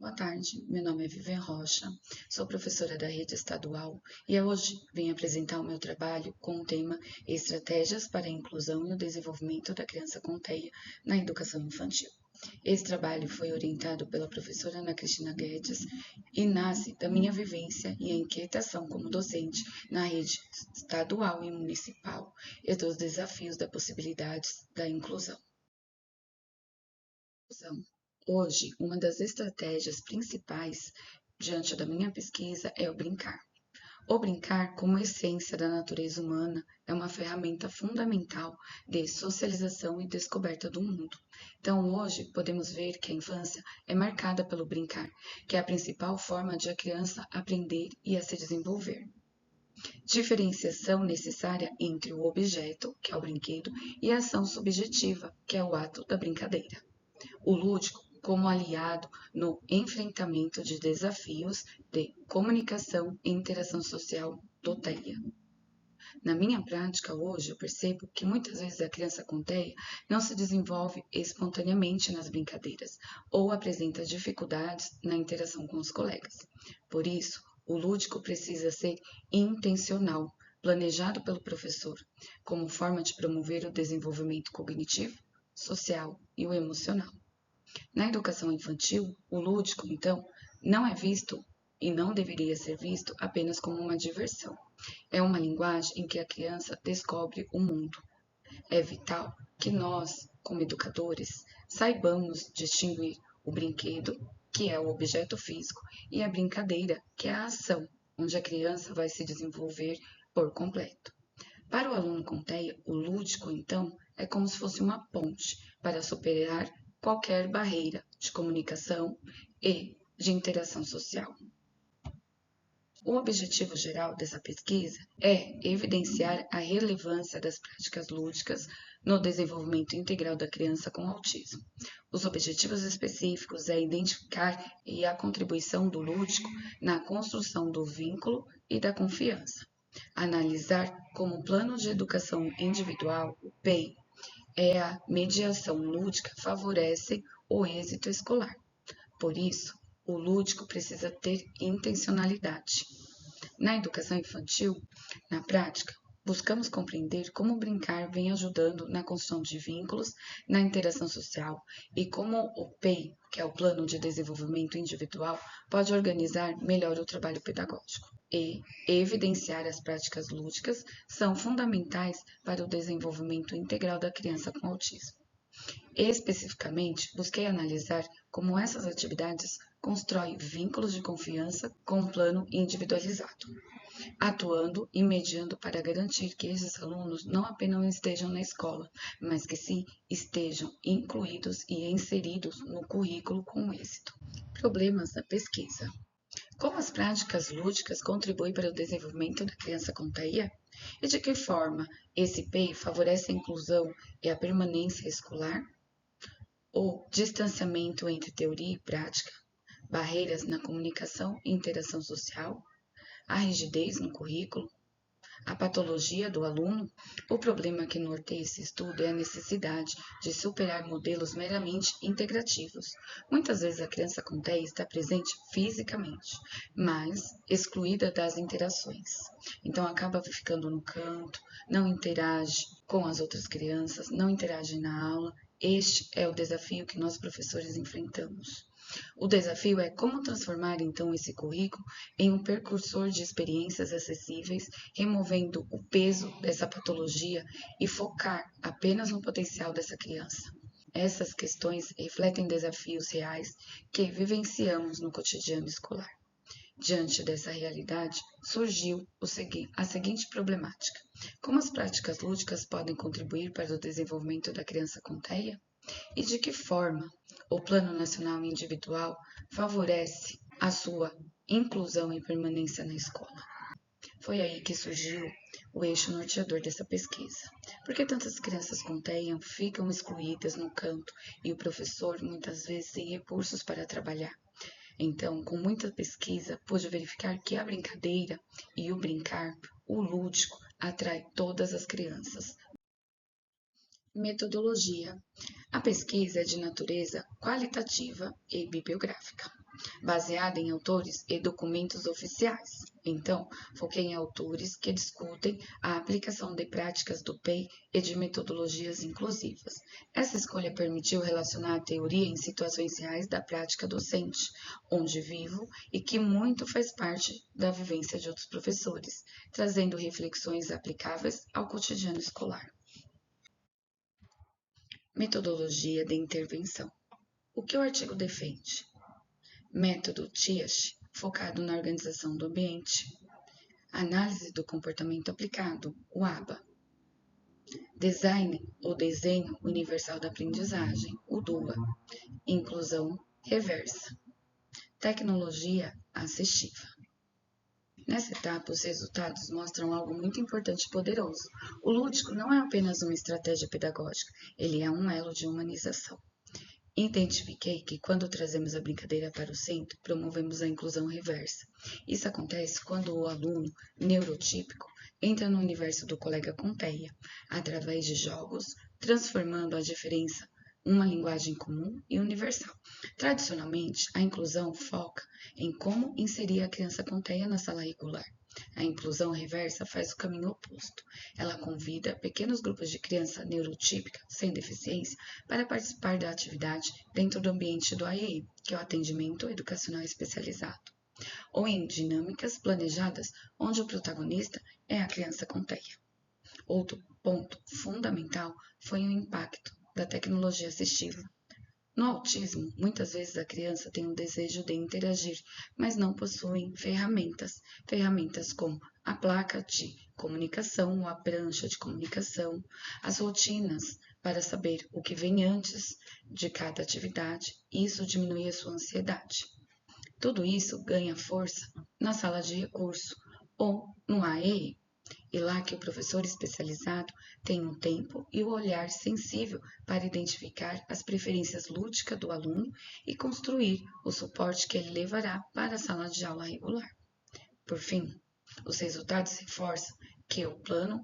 Boa tarde, meu nome é Vivian Rocha, sou professora da rede estadual e hoje vim apresentar o meu trabalho com o tema Estratégias para a Inclusão e o Desenvolvimento da Criança com TEA na Educação Infantil. Esse trabalho foi orientado pela professora Ana Cristina Guedes e nasce da minha vivência e inquietação como docente na rede estadual e municipal e dos desafios das possibilidades da inclusão. Hoje, uma das estratégias principais diante da minha pesquisa é o brincar. O brincar, como essência da natureza humana, é uma ferramenta fundamental de socialização e descoberta do mundo. Então, hoje, podemos ver que a infância é marcada pelo brincar, que é a principal forma de a criança aprender e a se desenvolver. Diferenciação necessária entre o objeto, que é o brinquedo, e a ação subjetiva, que é o ato da brincadeira. O lúdico como aliado no enfrentamento de desafios de comunicação e interação social do TEA. Na minha prática hoje, eu percebo que muitas vezes a criança com TEA não se desenvolve espontaneamente nas brincadeiras ou apresenta dificuldades na interação com os colegas. Por isso, o lúdico precisa ser intencional, planejado pelo professor, como forma de promover o desenvolvimento cognitivo, social e o emocional. Na educação infantil, o lúdico, então, não é visto e não deveria ser visto apenas como uma diversão. É uma linguagem em que a criança descobre o mundo. É vital que nós, como educadores, saibamos distinguir o brinquedo, que é o objeto físico, e a brincadeira, que é a ação, onde a criança vai se desenvolver por completo. Para o aluno com TEA, o lúdico, então, é como se fosse uma ponte para superar qualquer barreira de comunicação e de interação social. O objetivo geral dessa pesquisa é evidenciar a relevância das práticas lúdicas no desenvolvimento integral da criança com autismo. Os objetivos específicos é identificar a contribuição do lúdico na construção do vínculo e da confiança. Analisar como o plano de educação individual, o PEI, a mediação lúdica favorece o êxito escolar. Por isso, o lúdico precisa ter intencionalidade. Na educação infantil, na prática, buscamos compreender como o brincar vem ajudando na construção de vínculos, na interação social e como o PEI, que é o Plano de Desenvolvimento Individual, pode organizar melhor o trabalho pedagógico. E evidenciar as práticas lúdicas são fundamentais para o desenvolvimento integral da criança com autismo. Especificamente, busquei analisar como essas atividades constroem vínculos de confiança com um plano individualizado, atuando e mediando para garantir que esses alunos não apenas estejam na escola, mas que sim estejam incluídos e inseridos no currículo com êxito. Problemas da pesquisa. Como as práticas lúdicas contribuem para o desenvolvimento da criança com TEA? E de que forma esse PEI favorece a inclusão e a permanência escolar? O distanciamento entre teoria e prática, barreiras na comunicação e interação social, a rigidez no currículo, a patologia do aluno. O problema que norteia esse estudo é a necessidade de superar modelos meramente integrativos. Muitas vezes a criança com TEA está presente fisicamente, mas excluída das interações. Então acaba ficando no canto, não interage com as outras crianças, não interage na aula. Este é o desafio que nós professores enfrentamos. O desafio é como transformar então esse currículo em um precursor de experiências acessíveis, removendo o peso dessa patologia e focar apenas no potencial dessa criança. Essas questões refletem desafios reais que vivenciamos no cotidiano escolar. Diante dessa realidade, surgiu a seguinte problemática: como as práticas lúdicas podem contribuir para o desenvolvimento da criança com TEA? E de que forma o Plano Nacional Individual favorece a sua inclusão e permanência na escola? Foi aí que surgiu o eixo norteador dessa pesquisa. Por que tantas crianças com TEA ficam excluídas no canto e o professor muitas vezes tem recursos para trabalhar? Então, com muita pesquisa, pude verificar que a brincadeira e o brincar, o lúdico, atrai todas as crianças. Metodologia. A pesquisa é de natureza qualitativa e bibliográfica. baseada em autores e documentos oficiais. Então, foquei em autores que discutem a aplicação de práticas do PEI e de metodologias inclusivas. Essa escolha permitiu relacionar a teoria em situações reais da prática docente, onde vivo e que muito faz parte da vivência de outros professores, trazendo reflexões aplicáveis ao cotidiano escolar. Metodologia de intervenção. O que o artigo defende? Método TIAS, focado na organização do ambiente. Análise do comportamento aplicado, o ABA. Design ou desenho universal da aprendizagem, o DUA. Inclusão reversa. Tecnologia assistiva. Nessa etapa, os resultados mostram algo muito importante e poderoso. O lúdico não é apenas uma estratégia pedagógica, ele é um elo de humanização. Identifiquei que quando trazemos a brincadeira para o centro, promovemos a inclusão reversa. Isso acontece quando o aluno neurotípico entra no universo do colega com TEA, através de jogos, transformando a diferença uma linguagem comum e universal. Tradicionalmente, a inclusão foca em como inserir a criança com TEA na sala regular. A inclusão reversa faz o caminho oposto. Ela convida pequenos grupos de criança neurotípica sem deficiência para participar da atividade dentro do ambiente do AEE, que é o atendimento educacional especializado, ou em dinâmicas planejadas onde o protagonista é a criança com TEA. Outro ponto fundamental foi o impacto da tecnologia assistiva. No autismo, muitas vezes a criança tem um desejo de interagir, mas não possuem ferramentas como a placa de comunicação ou a prancha de comunicação, as rotinas para saber o que vem antes de cada atividade, e isso diminui a sua ansiedade. Tudo isso ganha força na sala de recurso ou no AE, e lá que o professor especializado tem o tempo e o olhar sensível para identificar as preferências lúdicas do aluno e construir o suporte que ele levará para a sala de aula regular. Por fim, os resultados reforçam que o plano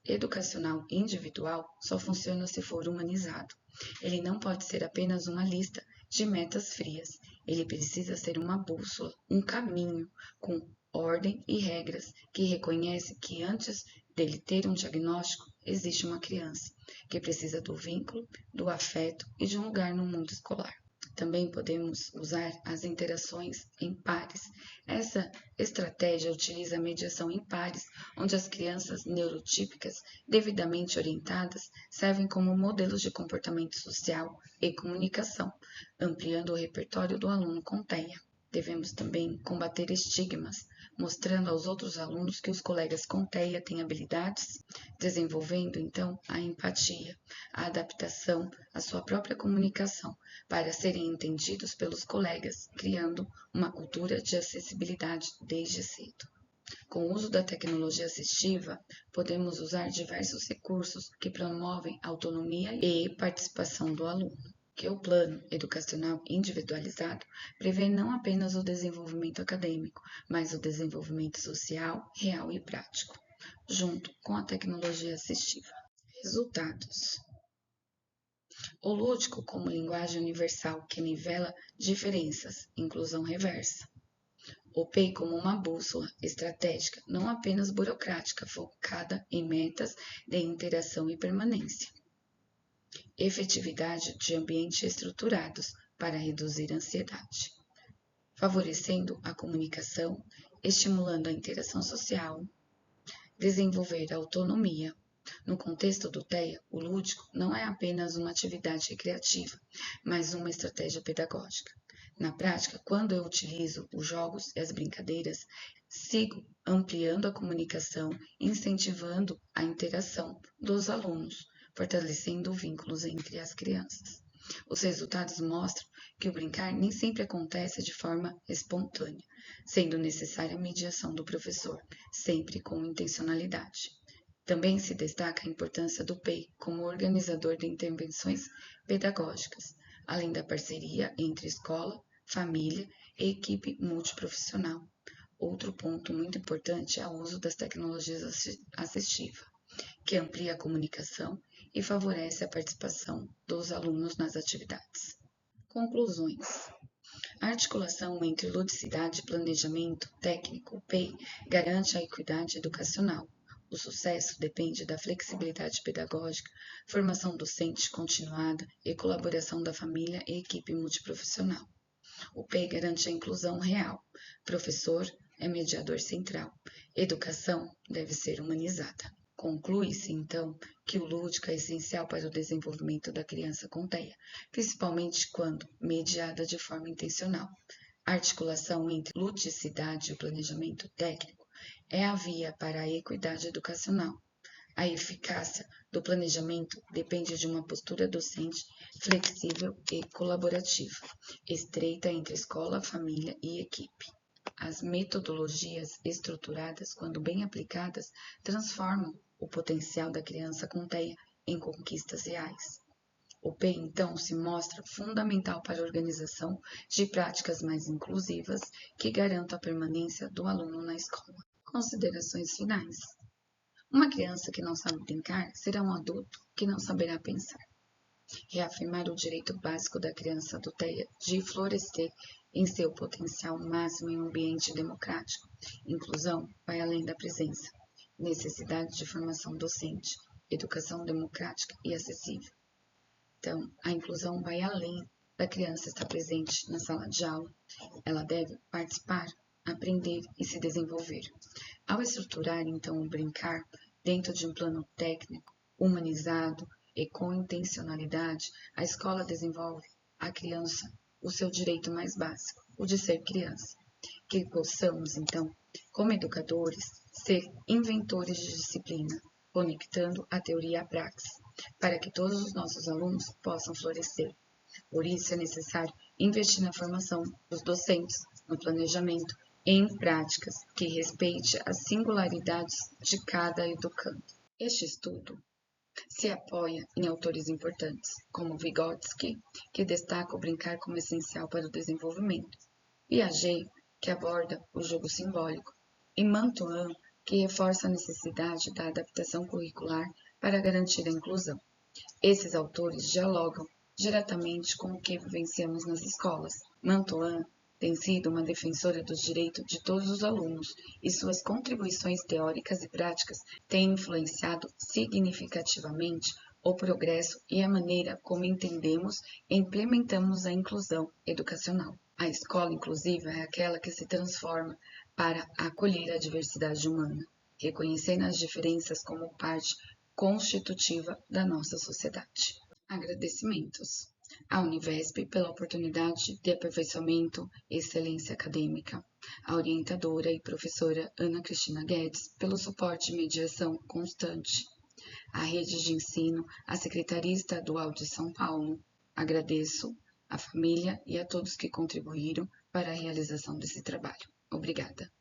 educacional individual só funciona se for humanizado. Ele não pode ser apenas uma lista de metas frias. Ele precisa ser uma bússola, um caminho com ordem e regras que reconhece que antes dele ter um diagnóstico, existe uma criança que precisa do vínculo, do afeto e de um lugar no mundo escolar. Também podemos usar as interações em pares. Essa estratégia utiliza a mediação em pares, onde as crianças neurotípicas, devidamente orientadas, servem como modelos de comportamento social e comunicação, ampliando o repertório do aluno com TEA. Devemos também combater estigmas, mostrando aos outros alunos que os colegas com TEA têm habilidades, desenvolvendo então a empatia, a adaptação, a sua própria comunicação, para serem entendidos pelos colegas, criando uma cultura de acessibilidade desde cedo. Com o uso da tecnologia assistiva, podemos usar diversos recursos que promovem autonomia e participação do aluno, que o plano educacional individualizado prevê não apenas o desenvolvimento acadêmico, mas o desenvolvimento social, real e prático, junto com a tecnologia assistiva. Resultados. O lúdico como linguagem universal que nivela diferenças, inclusão reversa. O PEI como uma bússola estratégica, não apenas burocrática, focada em metas de interação e permanência. Efetividade de ambientes estruturados para reduzir a ansiedade, favorecendo a comunicação, estimulando a interação social, desenvolver a autonomia. No contexto do TEA, o lúdico não é apenas uma atividade recreativa, mas uma estratégia pedagógica. Na prática, quando eu utilizo os jogos e as brincadeiras, sigo ampliando a comunicação, incentivando a interação dos alunos, fortalecendo vínculos entre as crianças. Os resultados mostram que o brincar nem sempre acontece de forma espontânea, sendo necessária a mediação do professor, sempre com intencionalidade. Também se destaca a importância do PEI como organizador de intervenções pedagógicas, além da parceria entre escola, família e equipe multiprofissional. Outro ponto muito importante é o uso das tecnologias assistivas, que amplia a comunicação e favorece a participação dos alunos nas atividades. Conclusões. A articulação entre ludicidade e planejamento técnico, PEI, garante a equidade educacional. O sucesso depende da flexibilidade pedagógica, formação docente continuada e colaboração da família e equipe multiprofissional. O PEI garante a inclusão real. Professor é mediador central. Educação deve ser humanizada. Conclui-se, então, que o lúdico é essencial para o desenvolvimento da criança com TEA, principalmente quando mediada de forma intencional. A articulação entre ludicidade e o planejamento técnico é a via para a equidade educacional. A eficácia do planejamento depende de uma postura docente flexível e colaborativa, estreita entre escola, família e equipe. As metodologias estruturadas, quando bem aplicadas, transformam o potencial da criança com TEA em conquistas reais. O PEI, então, se mostra fundamental para a organização de práticas mais inclusivas que garantam a permanência do aluno na escola. Considerações finais. Uma criança que não sabe brincar será um adulto que não saberá pensar. Reafirmar o direito básico da criança do TEA de florescer em seu potencial máximo em um ambiente democrático. Inclusão vai além da presença. Necessidade de formação docente, educação democrática e acessível. Então, a inclusão vai além da criança estar presente na sala de aula. Ela deve participar, aprender e se desenvolver. Ao estruturar, então, o brincar dentro de um plano técnico, humanizado e com intencionalidade, a escola desenvolve a criança o seu direito mais básico, o de ser criança. Que possamos, então, como educadores, ser inventores de disciplina, conectando a teoria à praxis, para que todos os nossos alunos possam florescer. Por isso é necessário investir na formação dos docentes, no planejamento e em práticas que respeite as singularidades de cada educando. Este estudo se apoia em autores importantes, como Vygotsky, que destaca o brincar como essencial para o desenvolvimento, Piaget, que aborda o jogo simbólico, e Mantoan, que reforça a necessidade da adaptação curricular para garantir a inclusão. Esses autores dialogam diretamente com o que vivenciamos nas escolas. Mantoan tem sido uma defensora dos direitos de todos os alunos e suas contribuições teóricas e práticas têm influenciado significativamente o progresso e a maneira como entendemos e implementamos a inclusão educacional. A escola inclusiva é aquela que se transforma para acolher a diversidade humana, reconhecendo as diferenças como parte constitutiva da nossa sociedade. Agradecimentos à Univesp pela oportunidade de aperfeiçoamento e excelência acadêmica, à orientadora e professora Ana Cristina Guedes pelo suporte e mediação constante, à rede de ensino, à Secretaria Estadual de São Paulo. Agradeço à família e a todos que contribuíram para a realização desse trabalho. Obrigada.